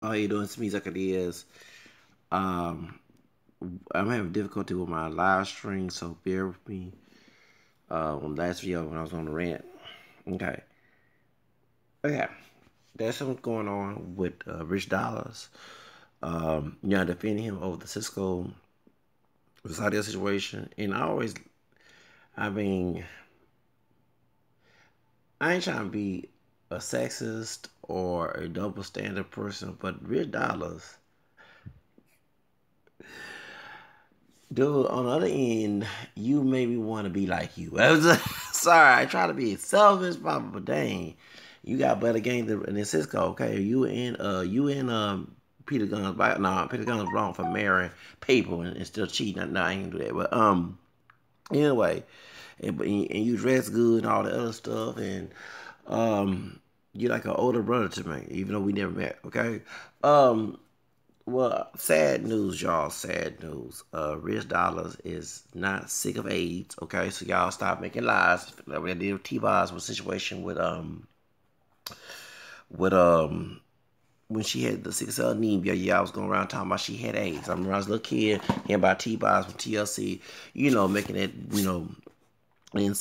How you doing? It's me, Zacchaeus. Um, I'm having difficulty with my live stream, so bear with me. On last video when I was on the rant. Okay. Okay. There's something going on with Rich Dollaz. Defending him over the Cisco Saudi situation. And I mean, I ain't trying to be a sexist or a double standard person, but Rich Dollaz, dude, on the other end, you made me want to be like you. I was sorry, I try to be selfish, but dang, you got better game than Cisco. Okay, you and Peter Guns. No, Peter Guns was wrong for marrying people and still cheating. No, I ain't do that. But anyway, and you dress good and all the other stuff, and um, you're like an older brother to me, even though we never met. Okay, um, well, sad news, y'all. Sad news. Rich Dollaz is not sick of AIDS. Okay, so y'all stop making lies. Like we did with T-Boz with a situation with when she had the sickle cell anemia. Yeah, I was going around talking about she had AIDS. I remember I was a little kid hearing about T-Boz from TLC. Making it. And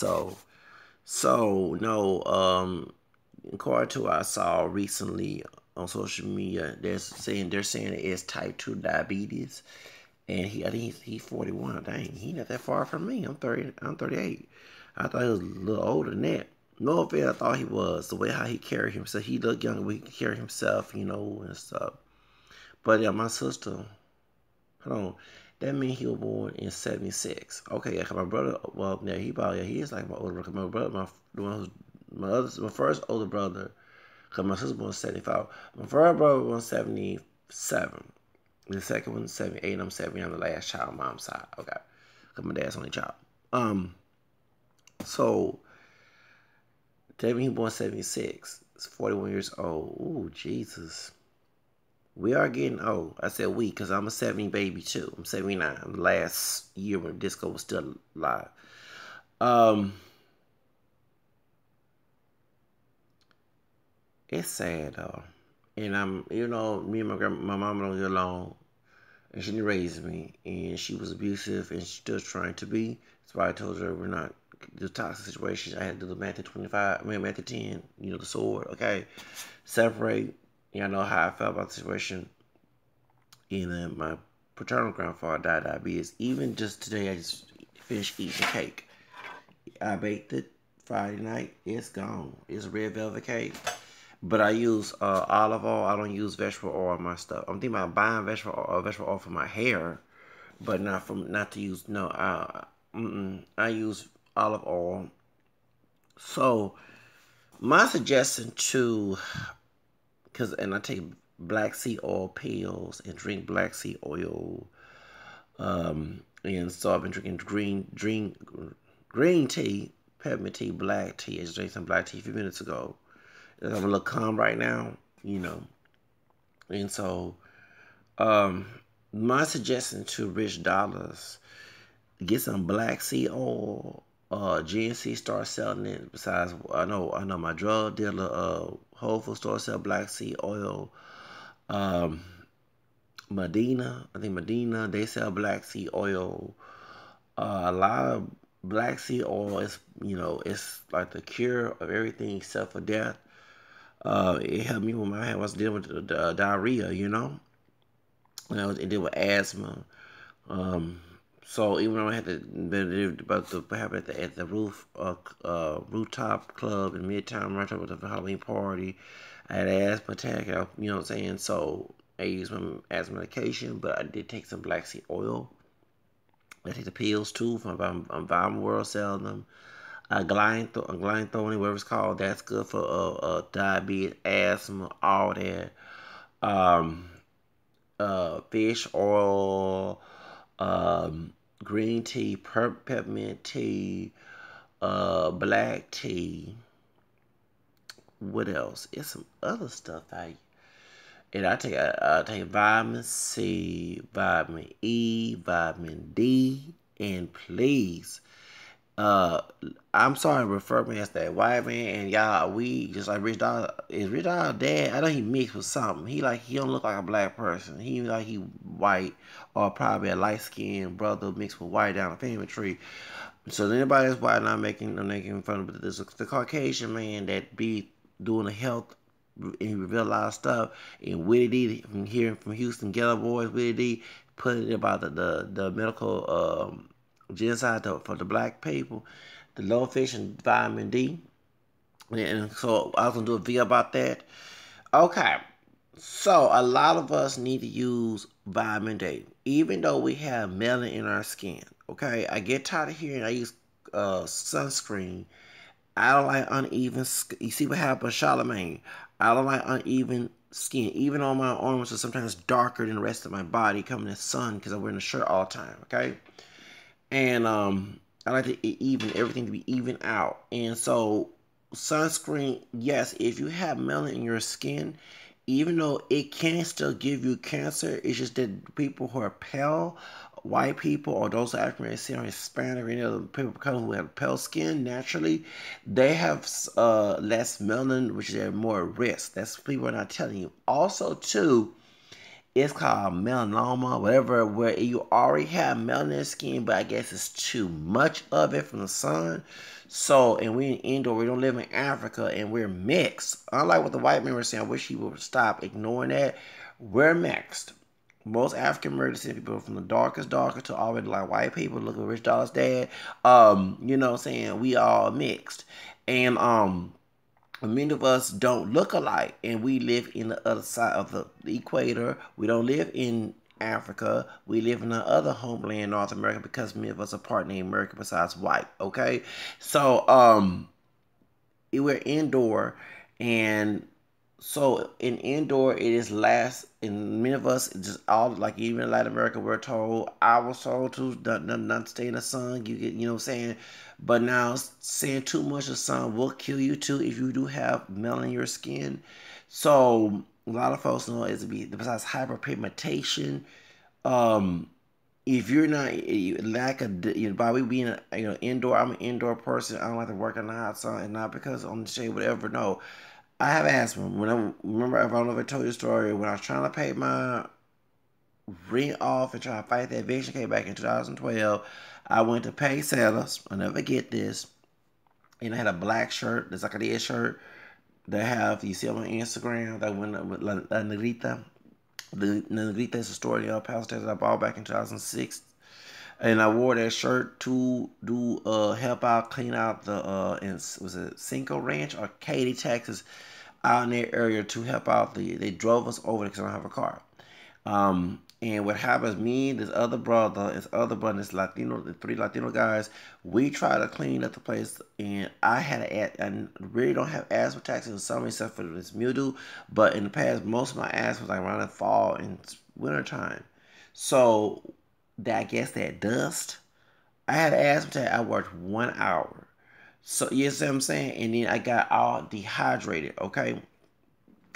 no. According to what I saw recently on social media, they're saying it's type 2 diabetes, and I think he's 41. Dang, he not that far from me. I'm 30. I'm 38. I thought he was a little older than that. No offense, I thought he was the way how he carried himself. He looked younger, but he could carry himself, and stuff. But yeah, my sister. Hold on. That means he was born in '76. Okay, yeah, 'cause my brother. Well, yeah, he is like my older brother. My brother, the one who's my first older brother. Cause my sister was 75. My first brother was 77. The second one 78. I'm 70. I'm the last child on mom's side. Okay. Cause my dad's only child. Um. So Devin he born 76. He's 41 years old. Ooh, Jesus. We are getting old. I said we, cause I'm a 70 baby too. I'm 79. I'm the last year when disco was still alive. Um. It's sad though. And me and my mama don't get along. And she raised me, and she was abusive, and she's still trying to be. That's why I told her we're not the toxic situation. I had to do the math at 25. I mean, math at 10. The sword. Okay, separate. I know how I felt about the situation. And my paternal grandfather died of diabetes. Even just today, I just finished eating the cake. I baked it Friday night. It's gone. It's a red velvet cake. But I use olive oil. I don't use vegetable oil on my stuff. I'm thinking about buying vegetable oil for my hair, but not to use. No, I use olive oil. So my suggestion and I take black seed oil pills and drink black seed oil. And so I've been drinking green tea, peppermint tea, black tea. I just drank some black tea a few minutes ago. I'm a little calm right now, you know. And so, um, my suggestion to Rich Dollaz, get some black seed oil. GNC start selling it. Besides, I know my drug dealer, Whole Foods store sell black seed oil. Um, Medina, they sell black seed oil. A lot of black seed oil is, it's like the cure of everything except for death. It helped me when I was dealing with the diarrhea, when I was dealing with asthma. Um, so even though I had about to happen at the rooftop club in Midtown, right up with the Halloween party, I had an asthma attack. You know what I'm saying? So I used my asthma medication, but I did take some black seed oil. I take the pills too from Vitamin World selling them. Glythone, whatever it's called, that's good for diabetes, asthma, all that. Um, Fish oil, green tea, peppermint tea, black tea. What else? It's some other stuff I take vitamin C, vitamin E, vitamin D, and please Uh, I'm sorry to refer me as that white man, and y'all, we just like Rich Dollaz. Is Rich Dollaz dad? I know he mixed with something. He don't look like a black person. He like he white or probably a light skinned brother mixed with white down the family tree. So anybody that's white, not making fun of it. There's the Caucasian man that be doing the health and he reveal a lot of stuff. And Willie D from here from Houston, Ghetto Boys, Willie D put it about the medical genocide for the black people, the low fish and vitamin D. And so I was gonna do a video about that. Okay, so a lot of us need to use vitamin D, even though we have melanin in our skin. Okay, I get tired of hearing I use sunscreen. I don't like uneven. You see what happened, Charlemagne? I don't like uneven skin, even on my arms, are sometimes darker than the rest of my body coming in the sun because I'm wearing a shirt all the time. Okay, and I like to even everything to be even out. And so sunscreen, yes, if you have melanin in your skin, even though it can still give you cancer, it's just that people who are pale, white people, or those African American or Hispanic or any other people who have pale skin naturally, they have less melanin, which is more risk. That's people are not telling you. Also, too, it's called melanoma, whatever, where you already have melanin skin, but I guess it's too much of it from the sun. So, and we in indoor, we don't live in Africa, and we're mixed. Unlike what the white men were saying, I wish he would stop ignoring that. We're mixed. Most African American people, from the darkest darker to already like white people, look at Rich Dollaz dad. You know what I'm saying? We all mixed. And many of us don't look alike, and we live in the other side of the equator. We don't live in Africa. We live in the other homeland, North America, because many of us are part named America besides white. Okay, so we're indoor, and so in indoor it is last. And many of us just all like even in Latin America, we're told I was told to not to stay in the sun. You get, you know what I'm saying. But now saying too much of the sun will kill you too if you do have melanin in your skin. So a lot of folks know it's be besides hyperpigmentation. Um, if you're not you lack a by we being indoor, I'm an indoor person. I don't like to work in the hot sun, and not because on the shade, whatever. No, I have asthma. When I remember, I don't know if I told you a story when I was trying to pay my rent off and try to fight that eviction came back in 2012. I went to pay sellers. I'll never get this. And I had a black shirt, that's like a red shirt that have you see on my Instagram that went with La Negrita. The Negrita is a story in El Paso that I bought back in 2006. And I wore that shirt to do help out clean out the was it Cinco Ranch or Katy, Texas, out in that area to help out they drove us over because I don't have a car. And what happens, me, this other brother, this Latino, the three Latino guys, we try to clean up the place, and I had and really don't have asthma attacks in summer except for this mildew, but in the past, most of my asthma was like around the fall and winter time. So that I guess that dust, I had an asthma attack. I worked 1 hour. So you see what I'm saying? And then I got all dehydrated. Okay,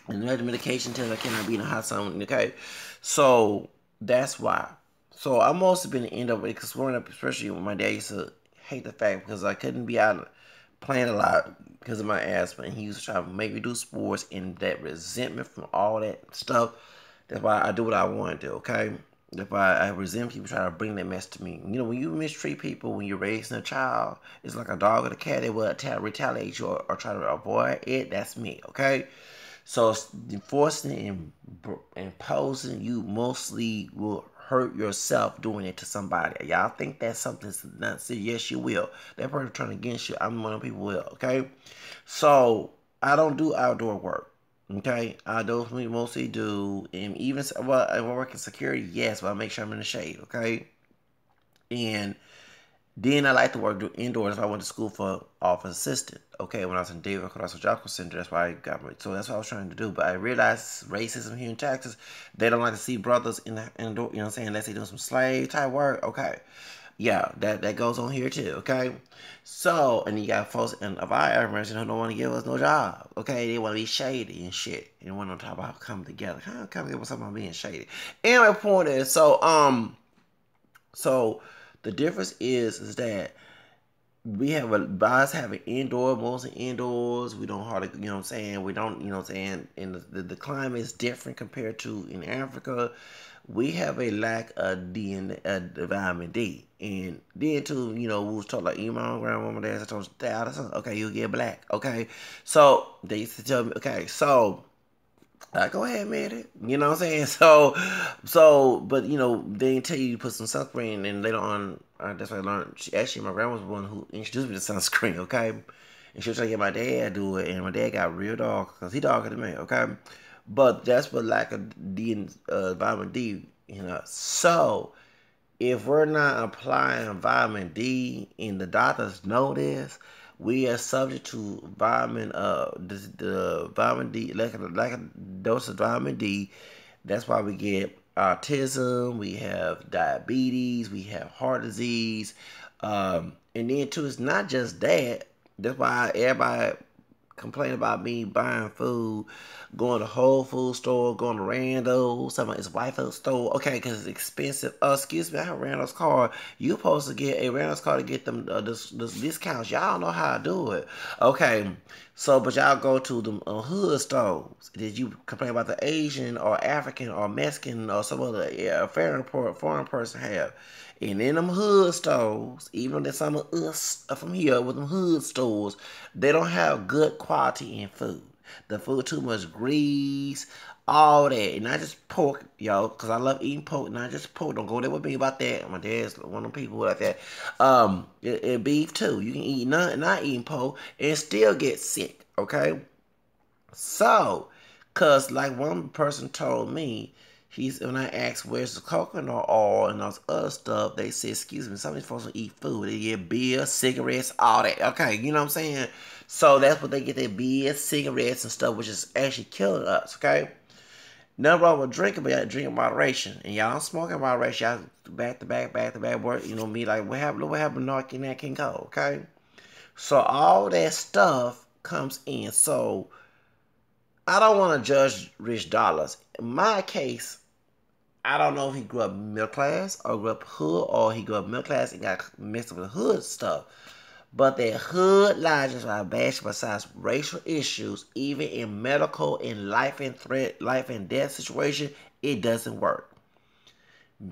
and the medication tells I cannot be in the hot sun. Okay, so that's why. So I mostly been the end of it because growing up, especially when my dad used to hate the fact because I couldn't be out playing a lot because of my asthma, and he used to try to make me do sports, and that resentment from all that stuff. That's why I do what I want to do. Okay. If I resent people trying to bring that mess to me. You know, when you mistreat people when you're raising a child, it's like a dog or a cat. They will retaliate you or try to avoid it. That's me, okay? So enforcing and imposing, you mostly will hurt yourself doing it to somebody. Y'all think that's something that's not serious? Yes, you will. That person turning against you, I'm one of the people will, okay? So I don't do outdoor work. Okay, I don't mostly do, and even well, I work in security, yes, but I make sure I'm in the shade. Okay, and then I like to work indoors. I went to school for office assistant. Okay, when I was in David Colasso Job Center, that's why I got my. So that's what I was trying to do. But I realized racism here in Texas, they don't like to see brothers in the indoor. You know what I'm saying? Unless they doing some slave type work. Okay, yeah, that goes on here too. Okay, so and you got folks and of our Africans who don't want to give us no job. Okay, they want to be shady and shit. And want to talk about coming together. How come together with someone being shady? Anyway, point is so the difference is that we have by us having indoor, mostly indoors. We don't hardly, you know what I'm saying. We don't, you know what I'm saying. And the climate is different compared to in Africa. We have a lack of vitamin D, and then too, you know, we was told like, even my grandma, my dad, I told dad, okay, you get black, okay. So they used to tell me, okay, so go ahead, man. You know what I'm saying? But you know, they didn't tell you to put some sunscreen, and later on, that's what I learned. Actually, my grandma was the one who introduced me to sunscreen, okay? And she was trying to get my dad to do it, and my dad got real dark, because he darker than me, okay? But that's what lack of vitamin D, you know. So, if we're not applying vitamin D and the doctors know this, we are subject to the vitamin D, like a dose of vitamin D. That's why we get autism, we have diabetes, we have heart disease, and then too, it's not just that. That's why everybody complain about me buying food, going to Whole Food store, going to Rando's, talking about it's white food store. Okay, because it's expensive. Excuse me, I have a Rando's card. You supposed to get a Rando's card to get them this discounts. Y'all know how to do it. Okay, so but y'all go to the hood stores. Did you complain about the Asian or African or Mexican or some other foreign person have? And in them hood stores, even if some of us are from here with them hood stores, they don't have good quality in food. The food too much grease, all that. And not just pork, yo, because I love eating pork, not just pork. Don't go there with me about that. My dad's one of them people like that. And beef too. You can eat not eating pork and still get sick, okay? So, cause like one person told me, when I asked where's the coconut oil and those other stuff, they said, excuse me, somebody's supposed to eat food. They get beer, cigarettes, all that. Okay, you know what I'm saying? So that's what they get, their beer, cigarettes and stuff, which is actually killing us, okay? Nothing wrong with drinking, but you gotta drink in moderation. And y'all don't smoke in moderation. Y'all back to back work. You know me, like what happened knocking that can go, okay? So all that stuff comes in. So I don't want to judge Rich Dollaz. In my case, I don't know if he grew up middle class or grew up hood or he grew up middle class and got mixed up with hood stuff. But that hood logic are bashed besides racial issues, even in medical and life and death situation, it doesn't work.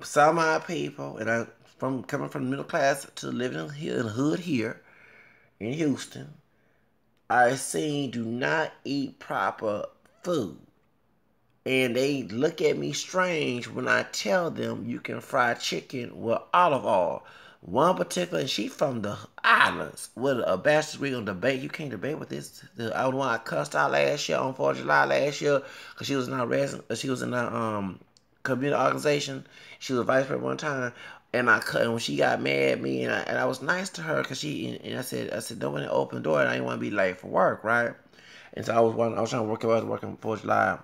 Some of my people, and I from coming from the middle class to living in the hood here in Houston, I seen do not eat proper food. And they look at me strange when I tell them you can fry chicken with olive oil. One particular, and she from the islands with a bachelor's degree on debate. You can't debate with this. I was the one I cussed out last year on 4th of July last year because she was in our she was in our community organization. She was vice president one time, and and when she got mad at me, and I was nice to her because and I said don't want to open the door, and I didn't want to be late for work, right? And so I was trying to work. I was working 4th of July.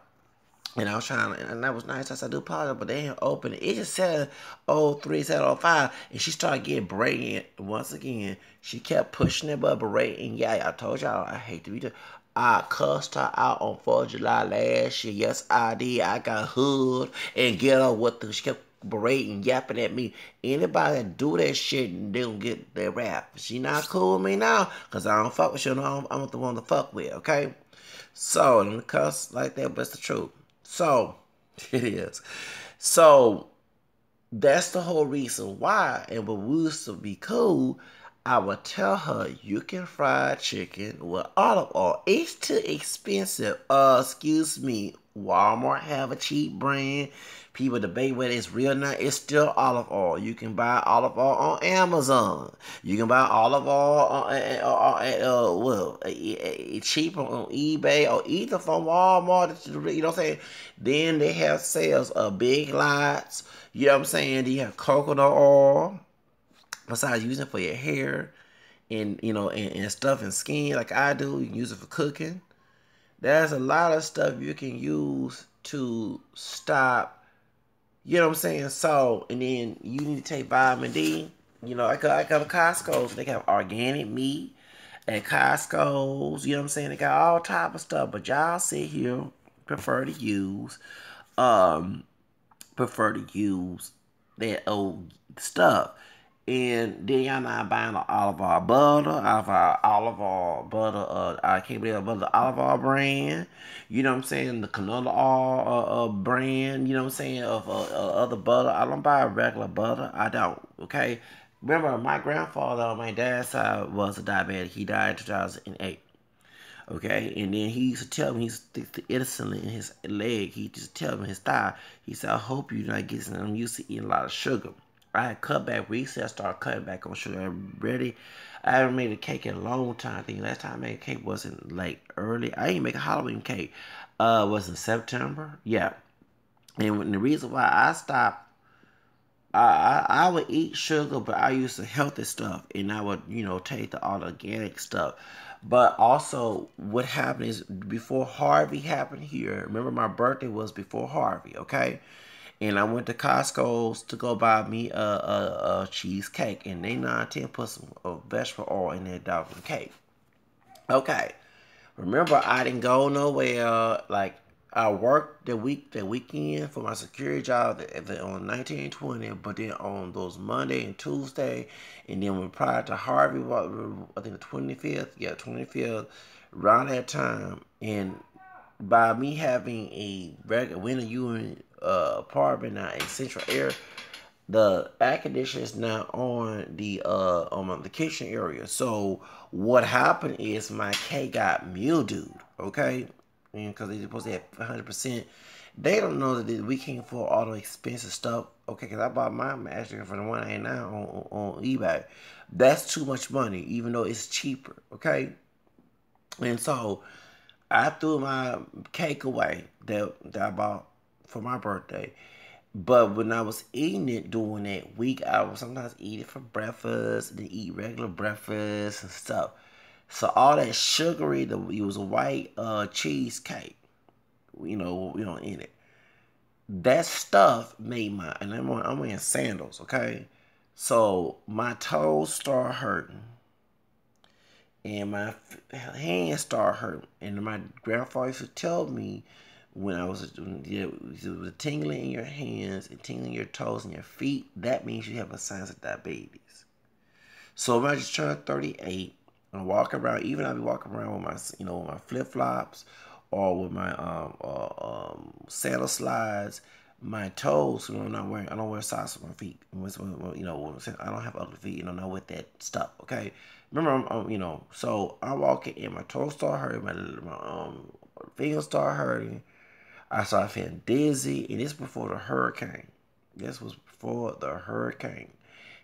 And I was trying, and that was nice. I said, I do apologize, but they didn't open it. It just said 03, said 05. And she started getting berating once again. She kept pushing it, but berating. Yeah, I told y'all, I hate to be there. I cussed her out on 4th of July last year. Yes, I did. I got hood and get her with the, she kept berating, yapping at me. Anybody that do that shit, they don't get their rap. She not cool with me now, because I don't fuck with you. No, I'm the one to fuck with, okay? So, I'm cuss like that, but it's the truth. So, it is. So, that's the whole reason why. And when we used to be cool, I would tell her, you can fry chicken with olive oil. It's too expensive. Excuse me. Walmart have a cheap brand. People debate whether it's real or not. It's still olive oil. You can buy olive oil on Amazon. You can buy olive oil cheap on eBay or either from Walmart. You know what I'm saying? Then they have sales of Big Lots. You know what I'm saying? Then you have coconut oil. Besides using it for your hair and and stuff and skin like I do, you can use it for cooking. There's a lot of stuff you can use to stop. You know what I'm saying? So, and then you need to take vitamin D. I go to Costco's. They have organic meat at Costco's. You know what I'm saying? They got all type of stuff. But y'all sit here prefer to use um prefer to use that old stuff. And then y'all not buying the olive oil butter, olive oil butter, I can't believe about the olive oil brand. You know what I'm saying? The canola oil brand, you know what I'm saying, of other butter. I don't buy regular butter. I don't, okay? Remember, my grandfather on my dad's side was a diabetic. He died in 2008. Okay, and then he used to tell me, he's the insulin in his leg. He just tell me his thigh. He said, "I hope you're not getting. I'm used to eating a lot of sugar." I had cut back. Recently, I started cutting back on sugar. I'm ready. I haven't made a cake in a long time. I think last time I made a cake wasn't like early. I didn't make a Halloween cake. Was in September. Yeah, and the reason why I stopped, I would eat sugar, but I used to healthy stuff, and I would, take all the organic stuff. But also, what happened is before Harvey happened here. Remember, my birthday was before Harvey, okay? And I went to Costco's to go buy me a cheesecake, and they 9-10 put some vegetable oil in that doggone cake. Okay. Remember, I didn't go nowhere. Like, I worked the weekend for my security job on 1920, but then on those Monday and Tuesday, and then when prior to Harvey, I think the 25th, 25th, around that time, and by me having a regular winter union apartment now in Central Air, the air conditioner is not on the kitchen area. So what happened is my cake got mildewed. Okay, because they're supposed to have 100%. They don't know that we can't afford all the expensive stuff. Okay, because I bought my master for the one I now on eBay. That's too much money, even though it's cheaper. Okay, and so I threw my cake away that I bought for my birthday. But when I was eating it during that week, I would sometimes eat it for breakfast, then eat regular breakfast and stuff. So all that sugary, it was a white cheesecake, in it. That stuff made and I'm wearing sandals, okay? So my toes start hurting, and my hands start hurting. And my grandfather used to tell me when I was the tingling in your hands and tingling in your toes and your feet, that means you have a signs of diabetes. So if I just turned 38 and walk around, even I'll be walking around with my flip flops or with my sandal slides, my toes, I'm not wearing, I don't wear socks on my feet. I don't have ugly feet, not with that stuff. Okay, remember, so I'm walking and my toes start hurting, my fingers start hurting. I started feeling dizzy, and this before the hurricane. This was before the hurricane.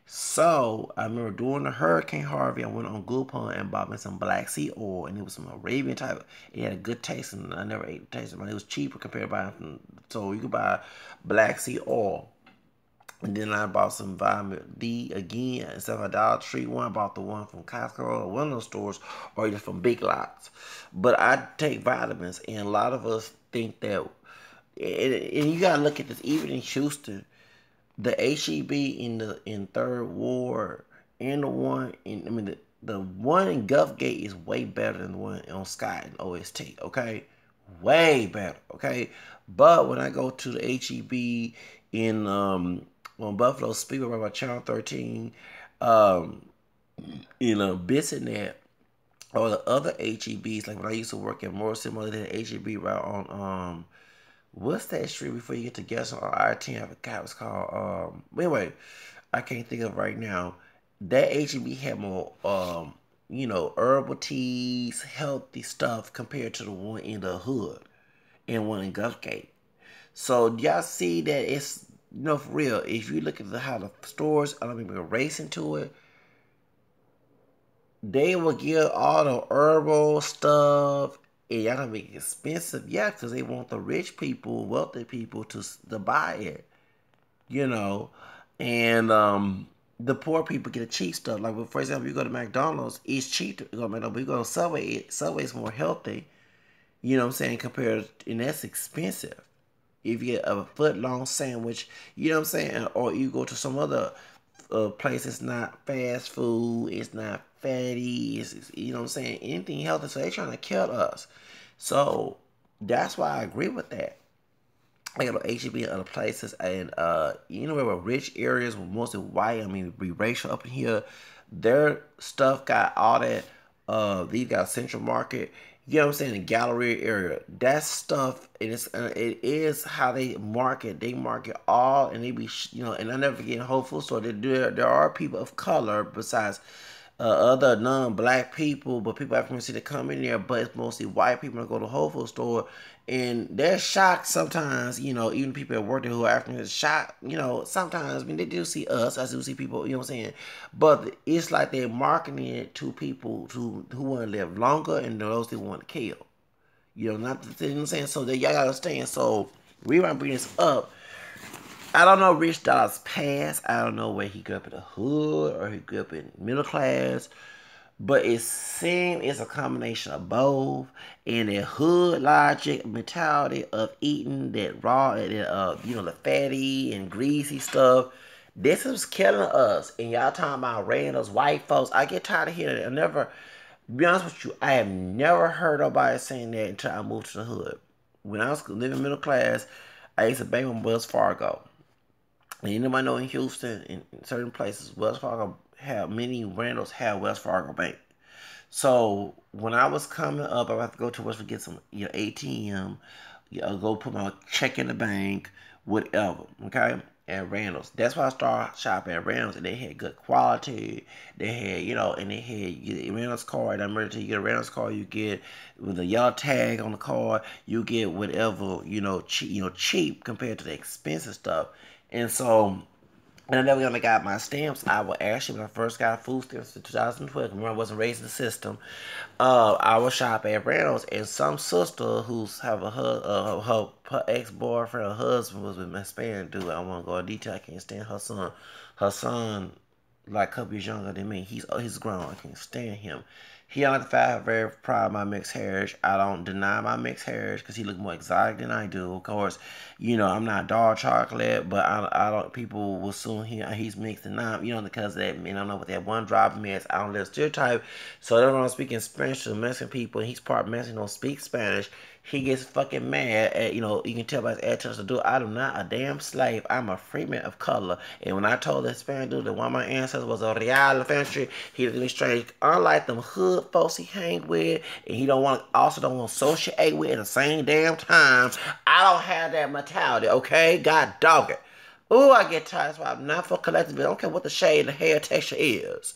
So I remember during the Hurricane Harvey, I went on Groupon and bought me some Black Sea oil, and it was some Arabian type. It had a good taste, and I never ate the taste, but it was cheaper compared to buying. So you could buy Black Sea oil. And then I bought some vitamin D again. Instead of a Dollar Tree one, I bought the one from Costco or one of those stores, or either from Big Lots. But I take vitamins, and a lot of us think that, and you gotta look at this. Even in Houston, the HEB in Third Ward and the one the one in Gulfgate is way better than the one on Sky and OST. Okay, way better. Okay, but when I go to the HEB in on Buffalo Speedway right by Channel 13, Bissonnette, or the other HEBs, like when I used to work at Morrison, mother than HEB right on what's that street before you get to Guess on I-10? I forgot what it's called. Anyway, I can't think of it right now. That HEB had more herbal teas, healthy stuff compared to the one in the hood and one in Gulfgate. So y'all see that it's, for real, if you look at how the stores, I don't even racing to it, they will give all the herbal stuff, and y'all gonna make it expensive, yeah, because they want the rich people, wealthy people to buy it, and the poor people get the cheap stuff. Like, for example, you go to McDonald's, it's cheap to go to McDonald's, but you go to Subway, Subway's more healthy, you know what I'm saying, and that's expensive. If you get a foot long sandwich, you know what I'm saying, or you go to some other place, it's not fast food, it's not fatty, it's you know what I'm saying, anything healthy. So they're trying to kill us. So that's why I agree with that. I got HEB in other places, and you know where rich areas were mostly white. I mean, be racial up in here. Their stuff got all that. These got Central Market. You know what I'm saying? The gallery area. That stuff. It is how they market. They market all, and they be And I never forget in Whole Food store. There are people of color besides other non-black people, but people African descent that come in there, but it's mostly white people that go to Whole Foods store, and they're shocked sometimes. Even people at work there who are African is shocked. Sometimes I mean they do see us, I do see people. You know what I'm saying? But it's like they're marketing it to people who want to live longer and those they want to kill. Not you know what I'm saying. So that y'all gotta understand. So we want to bring this up. I don't know Rich Dollaz past. I don't know where he grew up in the hood or he grew up in middle class. But it seems it's a combination of both. And the hood logic mentality of eating that raw, the fatty and greasy stuff. This is killing us. And y'all talking about raiding those white folks. I get tired of hearing it. Be honest with you, I have never heard nobody saying that until I moved to the hood. When I was living middle class, I used to bank on Wells Fargo. And anybody know in Houston, in certain places, Wells Fargo many Randalls have Wells Fargo Bank. So when I was coming up, I would have to go to West to get some ATM, go put my check in the bank, whatever. Okay, at Randall's. That's why I started shopping at Randall's, and they had good quality. They had and they had Randall's card. I remember you get a Randall's card, you get with a yellow tag on the card, you get whatever cheap compared to the expensive stuff. And so, and I never got my stamps. I would actually, when I first got food stamps in 2012, remember I wasn't raised in the system, I would shop at Reynolds, and some sister who's have her ex-boyfriend or husband was with my Hispanic dude. I won't go into detail. I can't stand her son. Her son, like a couple years younger than me. He's grown. I can't stand him. He identified very proud of my mixed heritage. I don't deny my mixed heritage because he look more exotic than I do. Of course, I'm not dark chocolate, but I don't. People will assume he's mixed and not, because of that. I don't know what that one drop mix. I don't live stereotype. So I don't know speaking Spanish to Mexican people. And he's part Mexican. Don't speak Spanish. He gets fucking mad at, you can tell by his attitude to do. I am not a damn slave. I'm a free man of color. And when I told the Hispanic dude that one of my ancestors was a real infantry, he looked at me strange. Unlike them hood folks he hang with, and he don't want to associate with at the same damn time, I don't have that mentality, okay? God dog it. Ooh, I get tired. So I'm not for collectively. I don't care what the shade of the hair texture is.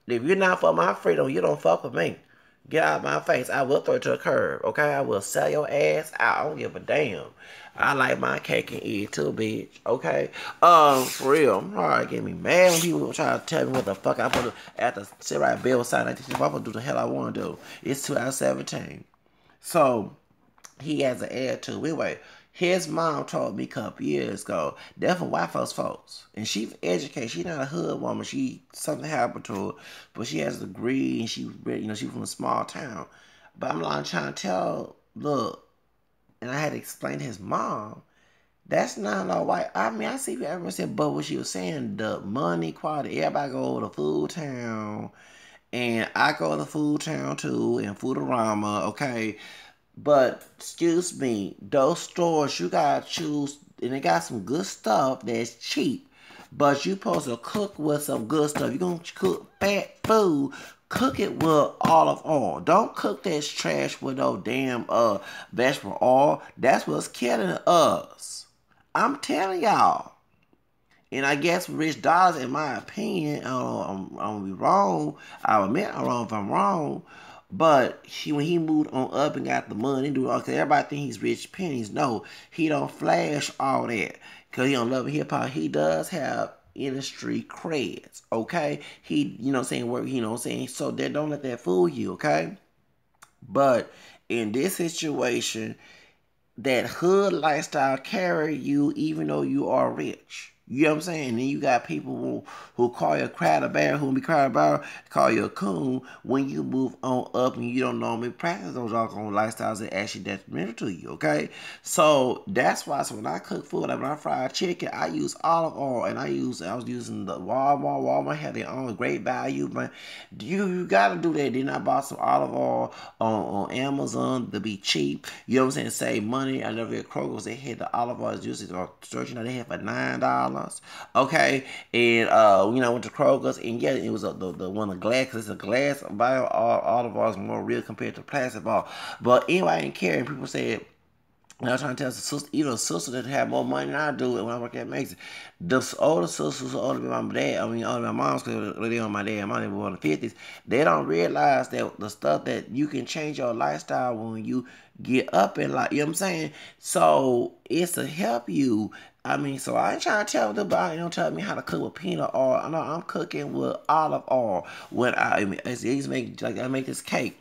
If you're not for my freedom, you don't fuck with me. Get out of my face. I will throw it to the curb, okay? I will sell your ass out. I don't give a damn. I like my cake and eat it too, bitch. Okay? For real. I'm alright getting me mad when people try to tell me what the fuck I'm supposed to do. After sit right bill sign, I'm supposed to do the hell I want to do. It's 2017. So, he has an attitude. Anyway, his mom told me a couple years ago, they're from white folks. And she's educated. She's not a hood woman. Something happened to her. But she has a degree and she's from a small town. But I'm like trying to tell, look, and I had to explain to his mom, that's not no white. I mean, I see what everyone said, but what she was saying, the money quality, everybody go to Food Town. And I go to Food Town too, and Foodorama, okay? But excuse me, those stores you gotta choose, and they got some good stuff that's cheap. But you supposed to cook with some good stuff. You gonna cook fat food, cook it with olive oil. Don't cook that trash with no damn vegetable oil. That's what's killing us. I'm telling y'all. And I guess Rich Dollaz, in my opinion, I'm gonna be wrong. I'll admit I'm wrong if I'm wrong. But when he moved on up and got the money, okay, everybody think he's rich pennies. No, he don't flash all that. Because he don't love hip hop. He does have industry creds, okay? He, work, so they don't let that fool you, okay? But in this situation, that hood lifestyle carry you even though you are rich. You know what I'm saying? And then you got people who call you a crowd bear, who be crowd bear, call you a coon when you move on up and you don't normally practice those alcohol lifestyles that actually detrimental to you, okay? So that's why when I cook food, like when I fry chicken, I use olive oil and I was using the Walmart. Walmart had their own great value, but you gotta do that. Then I bought some olive oil on Amazon to be cheap. You know what I'm saying? Save money. I never at Kroger's. They had the olive oil usually searching. They had for $9. Okay, and I went to Kroger's and yeah, it was the one of glass because it's a glass bio olive oil is more real compared to plastic ball. But anyway, I didn't care. And people said. And I was trying to tell the sister, a sister that had more money than I do, and when I work at Macy's, the older sisters, older than my dad, older than my mom's, because they on my dad, my dad was in the 50s, they don't realize that the stuff that you can change your lifestyle when you get up in life, you know what I'm saying? So it's to help you. I mean, so I ain't trying to tell them, but tell me how to cook with peanut oil. No, I'm cooking with olive oil. When I make this cake.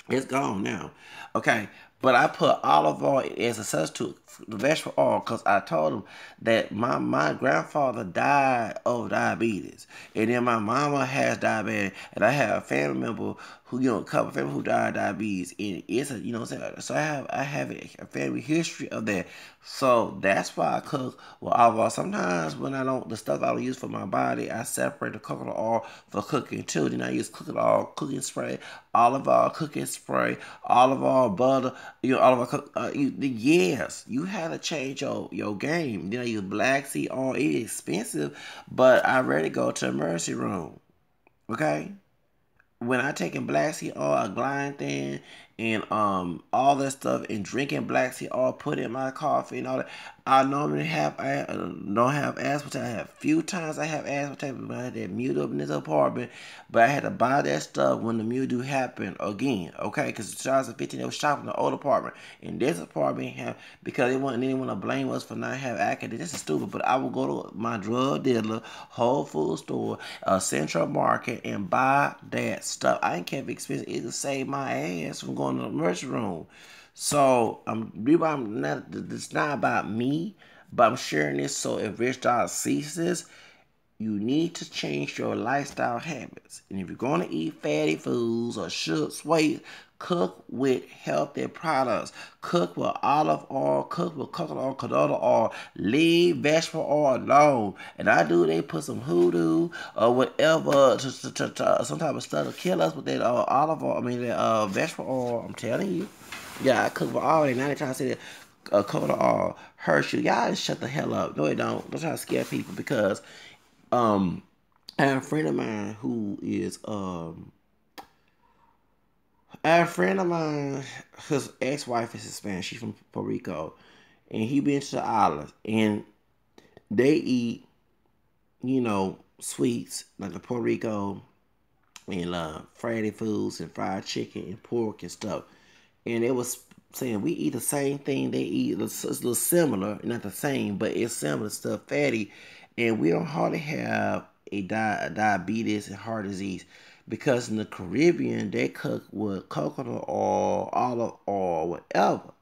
It's gone now. Okay. But I put olive oil as a substitute for the vegetable oil because I told him that my grandfather died of diabetes. And then my mama has diabetes. And I have a family member who, a couple of family who died of diabetes. And it's what I'm saying? So I have a family history of that. So that's why I cook with olive oil. Sometimes when the stuff I don't use for my body, I separate the coconut oil for cooking too. Then I use coconut oil, cooking spray, olive oil, cooking spray, olive oil, butter, olive oil. Yes, you have to change your game. Then I use black seed oil. It's expensive, but I ready to go to the emergency room. Okay? When I taking black seed oil, glycine, and all that stuff, and drinking black seed oil, put in my coffee and all that, I normally don't have aspartame. I have few times I have aspartame when I had that mute up in this apartment, but I had to buy that stuff when the mute do happen again, okay? Because 2015 they was shopping in the old apartment, and this apartment have because they want to blame us for not having accident. This is stupid, but I will go to my drug dealer, Whole Food store, Central Market, and buy that stuff. I ain't care if it's expensive. It'll save my ass from going to the emergency room. So it's not about me, but I'm sharing this so if Rich Dollaz sees this, you need to change your lifestyle habits. And if you're going to eat fatty foods or sugar sweet, cook with healthy products. Cook with olive oil, cook with coconut oil, canola oil. Leave vegetable oil alone. And they put some hoodoo or whatever, some type of stuff to kill us with that olive oil, that vegetable oil. I'm telling you. Yeah, I cook with all that. Now they trying to say that coconut oil hurts you. Y'all just shut the hell up. No, it don't. Don't try to scare people because um, I have a friend of mine who is I have a friend of mine. His ex-wife is Hispanic. She's from Puerto Rico, and he been to the islands, and they eat, sweets like the Puerto Rico and Friday foods and fried chicken and pork and stuff. And it was saying we eat the same thing they eat. It's a little similar, not the same, but it's similar stuff, fatty, and we don't hardly have diabetes and heart disease because in the Caribbean they cook with coconut oil, olive oil, whatever.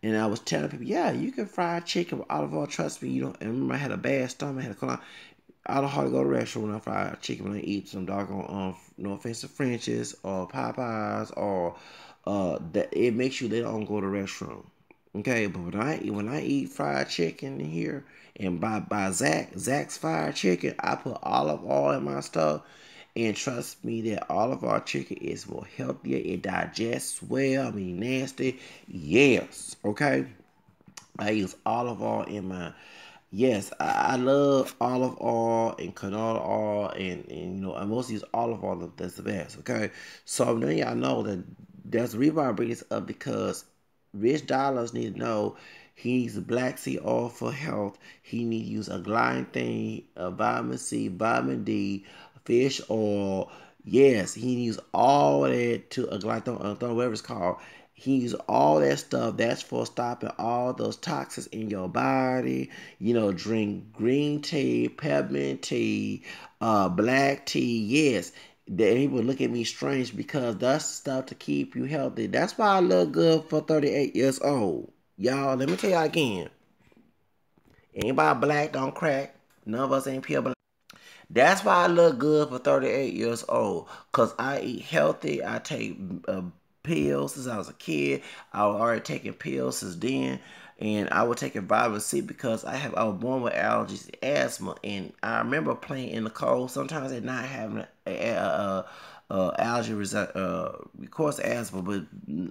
And I was telling people, yeah, you can fry chicken with olive oil. Trust me, you don't. And remember, I had a bad stomach. I had to come out. I don't hardly go to a restaurant when I fry chicken when I eat some doggone no offensive French's or Popeyes or that it makes you they don't go to the restaurant. Okay, but when I eat fried chicken here and by Zach's fried chicken, I put olive oil in my stuff. And trust me that all of our chicken is more healthier. It digests well. Nasty. Yes. Okay. I use olive oil in my. Yes, I love olive oil and canola oil, and I mostly use olive oil. That's the best. Okay, so now y'all know that there's a reason why I bring this up because Rich Dollaz need to know he needs black seed oil for health. He need to use a glycine, a vitamin C, vitamin D, fish oil. Yes, he needs all that to a glycine, whatever it's called. He uses all that stuff. That's for stopping all those toxins in your body. Drink green tea, peppermint tea, black tea. Yes, they would look at me strange because that's stuff to keep you healthy. That's why I look good for 38 years old. Y'all, let me tell y'all again. Anybody black don't crack. None of us ain't pure blind. That's why I look good for 38 years old. Because I eat healthy. I take pills since I was a kid. I was already taking pills since then. And I was taking vitamin C because I was born with allergies and asthma. And I remember playing in the cold sometimes and not having allergy of course asthma, but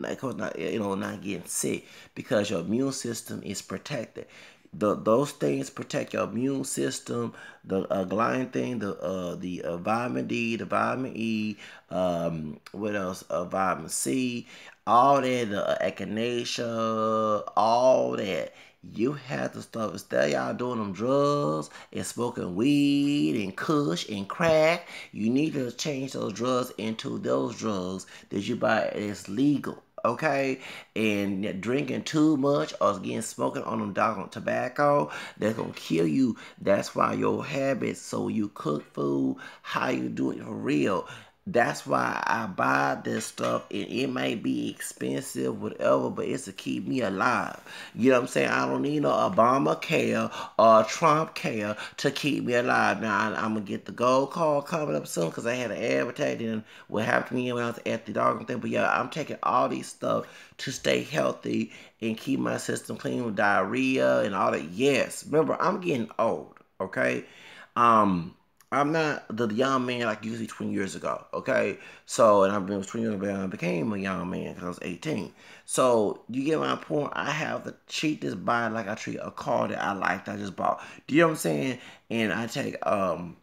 of course not, not getting sick because your immune system is protected. Those things protect your immune system. The glycine thing, the vitamin D, the vitamin E, what else? Vitamin C, all that, the echinacea, all that. You have to stop. Instead of y'all doing them drugs and smoking weed and kush and crack, you need to change those drugs into those drugs that you buy as legal. Okay, and drinking too much or again smoking on them doggone tobacco, that's gonna kill you. That's why your habits, so you cook food, how you do it for real. That's why I buy this stuff. It may be expensive, whatever, but it's to keep me alive. You know what I'm saying? I don't need no Obamacare or Trump care to keep me alive. Now, I'm going to get the gold card coming up soon because I had an advertisement and what happened to me when I was at the dog thing. But yeah, I'm taking all these stuff to stay healthy and keep my system clean with diarrhea and all that. Yes, remember, I'm getting old, okay? I'm not the young man like I used to be 20 years ago, okay? So, and I've been 20 years ago, I became a young man because I was 18. So, you get my point? I have to treat this body like I treat a car that I liked, I just bought. Do you know what I'm saying? And I take, and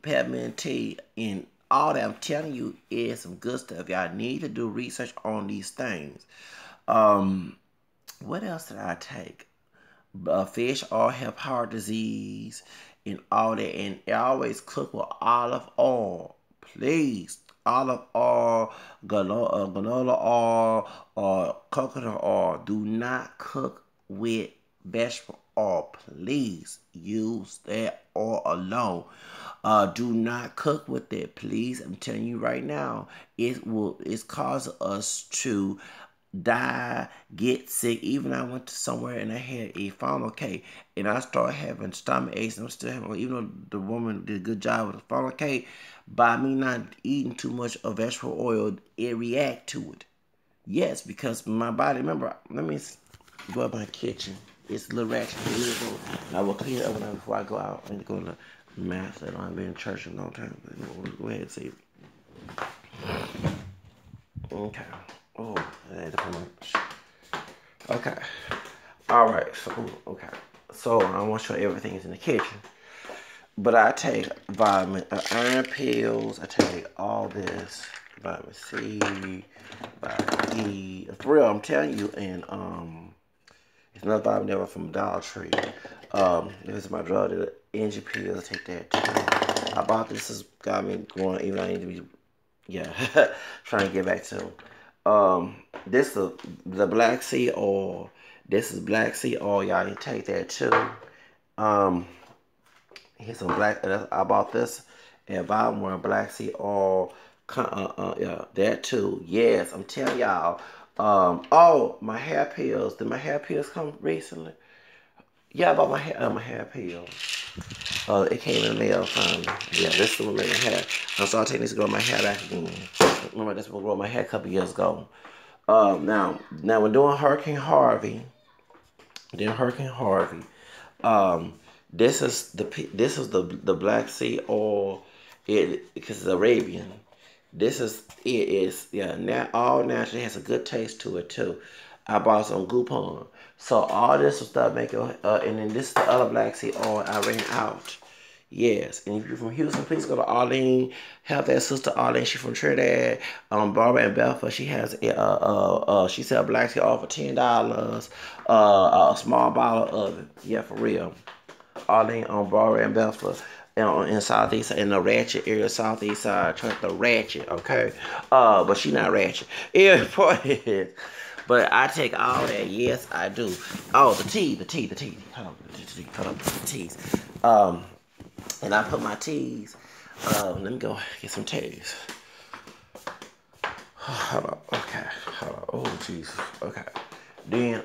peppermint tea and all that. I'm telling you, is some good stuff. Y'all need to do research on these things. What else did I take? Fish all have heart disease and all that, and always cook with olive oil, please. Olive oil, granola oil, or coconut oil. Do not cook with vegetable oil. Please use that oil alone. Do not cook with it, please. I'm telling you right now, it's causing us to die, get sick. Even I went to somewhere and I had a funnel cake and I started having stomach aches and I'm still having, even though the woman did a good job with the funnel cake, by me not eating too much of vegetable oil, it react to it. Yes, because my body, remember, let me go up my kitchen. It's a little ratchet. I will clean it up before I go out and go to mass. I don't have been in church in a long time. But go ahead and see. Okay. Oh, I had to put my... Okay. All right. So, okay. So, I want to show everything is in the kitchen. But I take iron pills. I take all this. Vitamin C, vitamin E. For real, I'm telling you. And, it's another vitamin never from Dollar Tree. This is my drug. The energy pills. I take that too. I bought this. Has got me going. Even though I need to be... Yeah. Trying to get back to... This is the black seed oil. This is black seed oil. Y'all need to take that too. Here's some black. I bought this at Baltimore black seed oil. Yeah, that too. Yes, I'm telling y'all. Oh, my hair pills. Did my hair pills come recently? Yeah, I bought my hair pills. It came in the mail finally. Yeah, this is what made my hair. I'm starting taking this to grow my hair back again. Remember, this will grow my hair a couple years ago. Now we're doing Hurricane Harvey. Then Hurricane Harvey. This is the Black Sea oil. Because it's Arabian. All natural. It has a good taste to it too. I bought some Groupon. So all this will start making. And then this is the other Black Sea oil I ran out. Yes, and if you're from Houston, please go to Arlene. Help that sister Arlene. She's from Trinidad. Barbara and Belfast. She has she sell black tea oil for $10. A small bottle of it. Yeah, for real. Arlene on Barbara and Belfast. In Southeast, in the ratchet area, Southeast side, the ratchet, okay? But she not ratchet. Yeah, but I take all that. Yes, I do. Oh, the tea. Hold on, the teas. And I put my teas. Let me go get some teas. Hold on. Okay. Hold on. Oh, jeez. Okay. Then,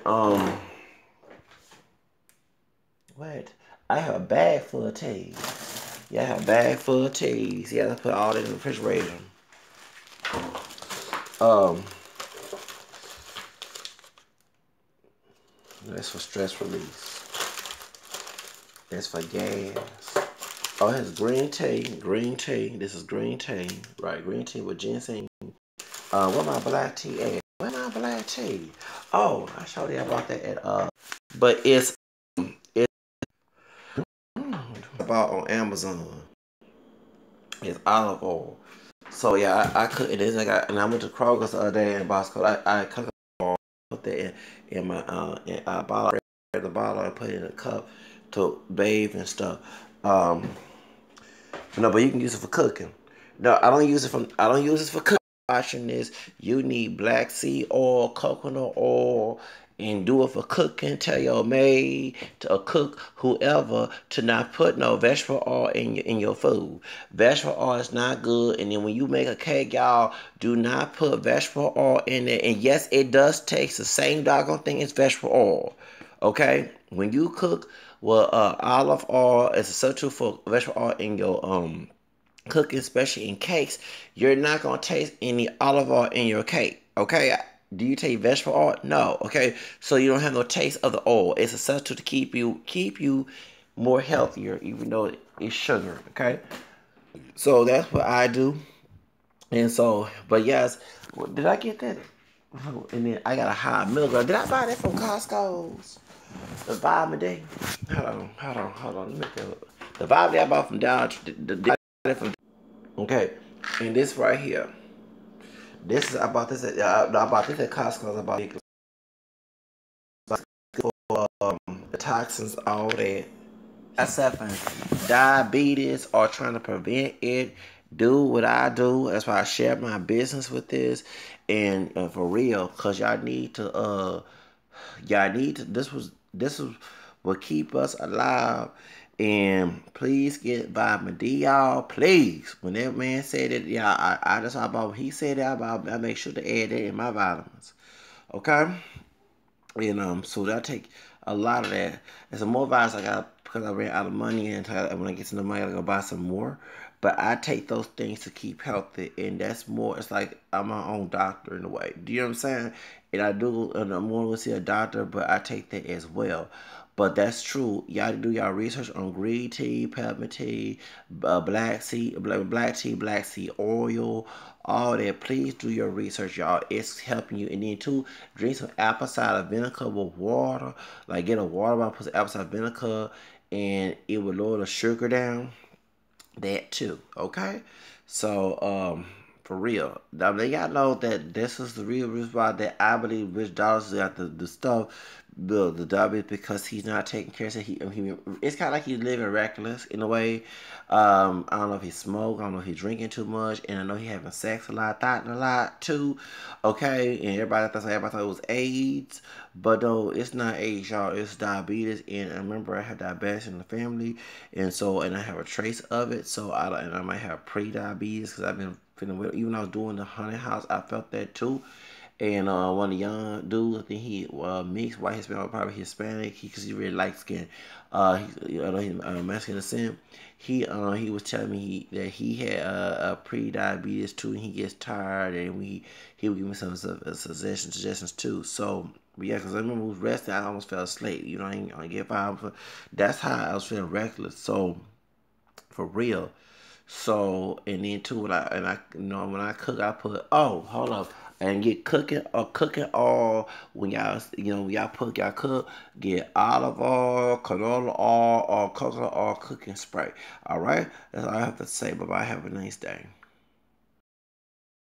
what What? I have a bag full of teas. Yeah, I have a bag full of teas. Yeah, I put all that in the refrigerator. Um, that's for stress release. That's for gas. Oh, it has green tea. Green tea. This is green tea. Right, green tea with ginseng. Where my black tea at? Where my black tea? Oh, I showed you about that at but it's bought on Amazon. It's olive oil. So yeah, I cooked it. And I went to Kroger's the other day and Bosco. I cooked it, put that in my bottle, the bottle, and put it in a cup to bathe and stuff. No, but you can use it for cooking. No, I don't use it for. I don't use it for cooking. Watching this, you need black seed oil, coconut oil, and do it for cooking. Tell your maid to cook whoever to not put no vegetable oil in your food. Vegetable oil is not good. And then when you make a cake, y'all, do not put vegetable oil in it. And yes, it does taste the same doggone thing as vegetable oil. Okay, when you cook, well, olive oil is a substitute for vegetable oil in your cooking, especially in cakes. You're not gonna taste any olive oil in your cake. Okay, do you taste vegetable oil? No. Okay, so you don't have no taste of the oil. It's a substitute to keep you more healthier, even though it's sugar. Okay, so that's what I do. And so, but yes, did I get that? And then I got a high milligram. Did I buy that from Costco's? The vitamin D. Hold on. Let me get it. The vitamin D I bought from okay, and this right here. This is I bought this at Costco. I bought it for the toxins, all that. That's diabetes or trying to prevent it. Do what I do. That's why I share my business with this, and for real, cause y'all need to. This is what keep us alive. And please get vitamin D, y'all. Please. When that man said it, yeah, I just about he said that about. I make sure to add that in my vitamins. Okay. And so that take a lot of that. And some more vitamins I got because I ran out of money, and when I get some money, I gotta go buy some more. But I take those things to keep healthy, and that's more. It's like I'm my own doctor in a way. Do you know what I'm saying? And I do, and I'm going to see a doctor, but I take that as well. But that's true. Y'all do y'all research on green tea, peppermint tea, black tea, black seed oil, all that. Please do your research, y'all. It's helping you. And then too, drink some apple cider vinegar with water. Like get a water bottle, put some apple cider vinegar, and it will lower the sugar down. That too, okay? So, for real, now they gotta know that this is the real reason why that I believe Rich Dollaz got the stuff, the diabetes, because he's not taking care of it. It's kind of like he's living reckless in a way. I don't know if he smoke, I don't know if he's drinking too much, and I know he having sex a lot, thought a lot too. Okay, and everybody thought it was AIDS, but no, it's not AIDS, y'all. It's diabetes, and I remember I had diabetes in the family, and I have a trace of it. So I might have pre-diabetes because I've been feeling well. Even when I was doing the honey house, I felt that too. And one of the young dudes, I think he mixed white Hispanic, probably Hispanic, because he really light skin. I know he's Mexican descent. He was telling me that he had a pre-diabetes too, and he gets tired, and he would give me some suggestions too. So yeah, because I remember I was resting, I almost fell asleep. You know, I ain't gonna get fired. That's how I was feeling reckless. So for real. So and then too, when I cook, I put hold up and get cooking oil when y'all cook, get olive oil, canola oil, or coconut oil cooking spray. All right, that's all I have to say. Bye bye. Have a nice day.